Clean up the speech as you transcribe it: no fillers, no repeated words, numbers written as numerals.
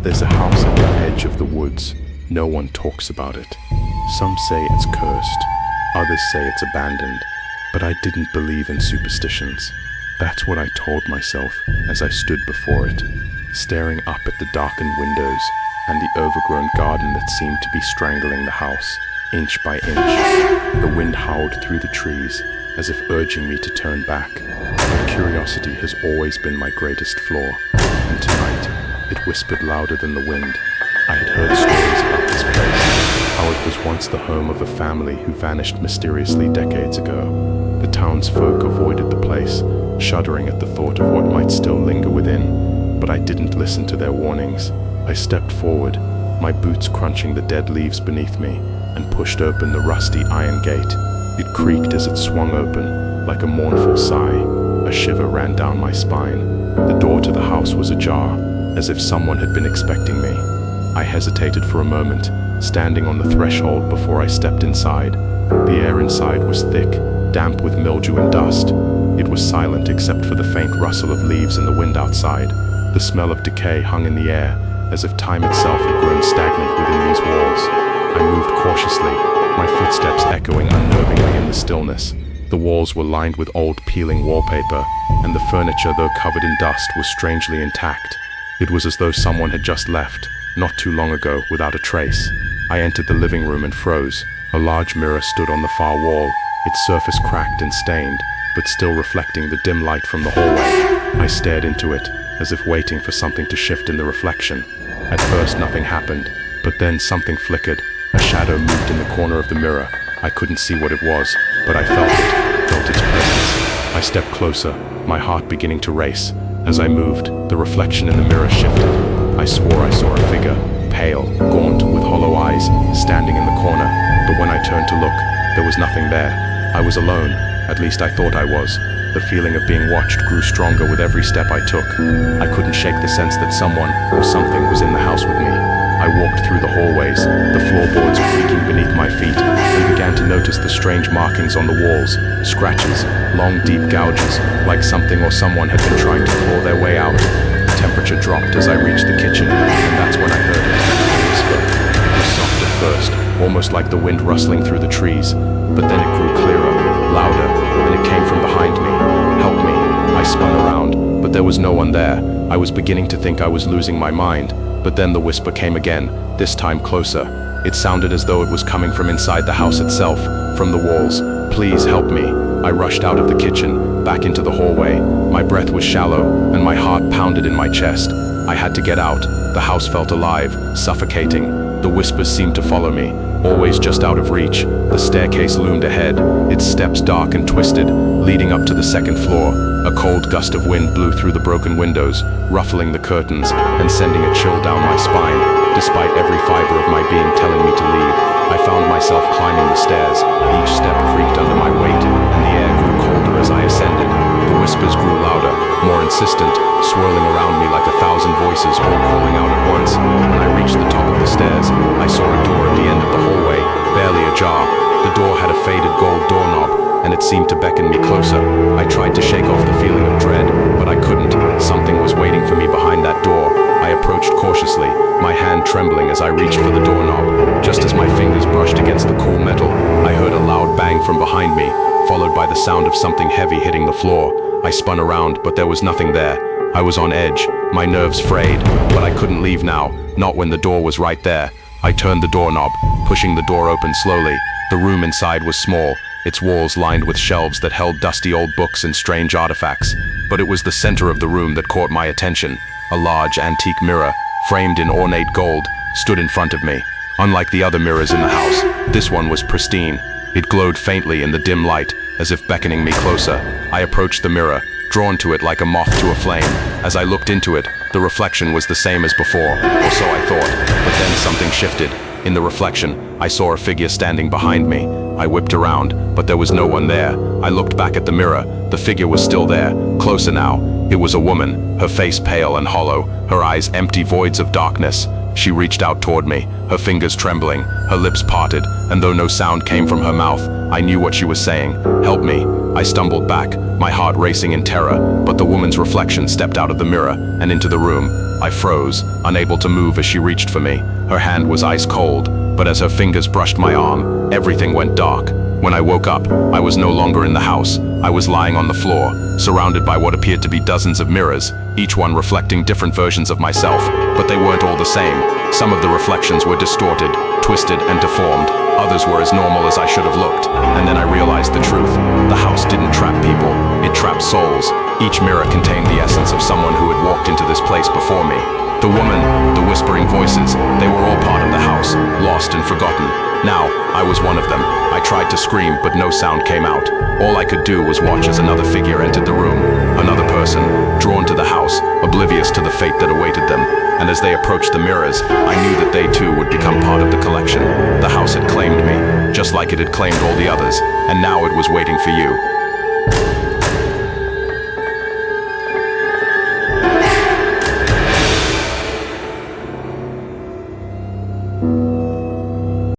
There's a house at the edge of the woods. No one talks about it. Some say it's cursed, others say it's abandoned, but I didn't believe in superstitions. That's what I told myself as I stood before it, staring up at the darkened windows and the overgrown garden that seemed to be strangling the house, inch by inch. The wind howled through the trees, as if urging me to turn back. But curiosity has always been my greatest flaw, and tonight it whispered louder than the wind. I had heard stories about this place, how it was once the home of a family who vanished mysteriously decades ago. The townsfolk avoided the place, shuddering at the thought of what might still linger within, but I didn't listen to their warnings. I stepped forward, my boots crunching the dead leaves beneath me, and pushed open the rusty iron gate. It creaked as it swung open, like a mournful sigh. A shiver ran down my spine. The door to the house was ajar, as if someone had been expecting me. I hesitated for a moment, standing on the threshold before I stepped inside. The air inside was thick, damp with mildew and dust. It was silent except for the faint rustle of leaves in the wind outside. The smell of decay hung in the air, as if time itself had grown stagnant within these walls. I moved cautiously, my footsteps echoing unnervingly in the stillness. The walls were lined with old peeling wallpaper, and the furniture, though covered in dust, was strangely intact. It was as though someone had just left, not too long ago, without a trace. I entered the living room and froze. A large mirror stood on the far wall, its surface cracked and stained, but still reflecting the dim light from the hallway. I stared into it, as if waiting for something to shift in the reflection. At first nothing happened, but then something flickered. A shadow moved in the corner of the mirror. I couldn't see what it was, but I felt its presence. I stepped closer, my heart beginning to race. As I moved, the reflection in the mirror shifted. I swore I saw a figure, pale, gaunt, with hollow eyes, standing in the corner. But when I turned to look, there was nothing there. I was alone, at least I thought I was. The feeling of being watched grew stronger with every step I took. I couldn't shake the sense that someone or something was in the house with me. I walked through the hallways, the floorboards creaking beneath my feet, and began to notice the strange markings on the walls, scratches, long deep gouges, like something or someone had been trying to claw their way out. The temperature dropped as I reached the kitchen, and that's when I heard it, a whisper. It was soft at first, almost like the wind rustling through the trees, but then it grew clearer, louder, and it came from behind me. Help me. I spun around, but there was no one there. I was beginning to think I was losing my mind. But then the whisper came again, this time closer. It sounded as though it was coming from inside the house itself, from the walls. Please help me. I rushed out of the kitchen, back into the hallway. My breath was shallow, and my heart pounded in my chest. I had to get out. The house felt alive, suffocating. The whispers seemed to follow me, always just out of reach. The staircase loomed ahead, its steps dark and twisted, leading up to the second floor. A cold gust of wind blew through the broken windows, ruffling the curtains and sending a chill down my spine, despite every fiber of my being telling me to leave. I found myself climbing the stairs. Each step creaked under my weight, and the air grew colder as I ascended. The whispers grew louder, more insistent, swirling around me like 1,000 voices all calling out at once. When I reached the top of the stairs, I saw a door at the end of the hallway, barely ajar. The door had a faded gold doorknob, and it seemed to beckon me closer. I tried to shake off the feeling of dread, but I couldn't. Something was waiting for me behind that door. I approached cautiously, my hand trembling as I reached for the doorknob. Just as my fingers brushed against the cool metal, I heard a loud bang from behind me, followed by the sound of something heavy hitting the floor. I spun around, but there was nothing there. I was on edge, my nerves frayed, but I couldn't leave now, not when the door was right there. I turned the doorknob, pushing the door open slowly. The room inside was small, its walls lined with shelves that held dusty old books and strange artifacts. But it was the center of the room that caught my attention. A large antique mirror, framed in ornate gold, stood in front of me. Unlike the other mirrors in the house, this one was pristine. It glowed faintly in the dim light, as if beckoning me closer. I approached the mirror, drawn to it like a moth to a flame. As I looked into it, the reflection was the same as before, or so I thought. But then something shifted. In the reflection, I saw a figure standing behind me. I whipped around, but there was no one there. I looked back at the mirror. The figure was still there, closer now. It was a woman, her face pale and hollow, her eyes empty voids of darkness. She reached out toward me, her fingers trembling, her lips parted, and though no sound came from her mouth, I knew what she was saying. "Help me." I stumbled back, my heart racing in terror, but the woman's reflection stepped out of the mirror and into the room. I froze, unable to move as she reached for me. Her hand was ice cold, but as her fingers brushed my arm, everything went dark. When I woke up, I was no longer in the house. I was lying on the floor, surrounded by what appeared to be dozens of mirrors, each one reflecting different versions of myself, but they weren't all the same. Some of the reflections were distorted, twisted, and deformed. Others were as normal as I should have looked. And then I realized the truth. The house didn't trap people, it trapped souls. Each mirror contained the essence of someone who had walked into this place before me. The woman, the whispering voices, they were all part of the house, lost and forgotten. Now, I was one of them. I tried to scream, but no sound came out. All I could do was watch as another figure entered the room. Another person, drawn to the house, oblivious to the fate that awaited them. And as they approached the mirrors, I knew that they too would become part of the collection. The house had claimed me, just like it had claimed all the others, and now it was waiting for you.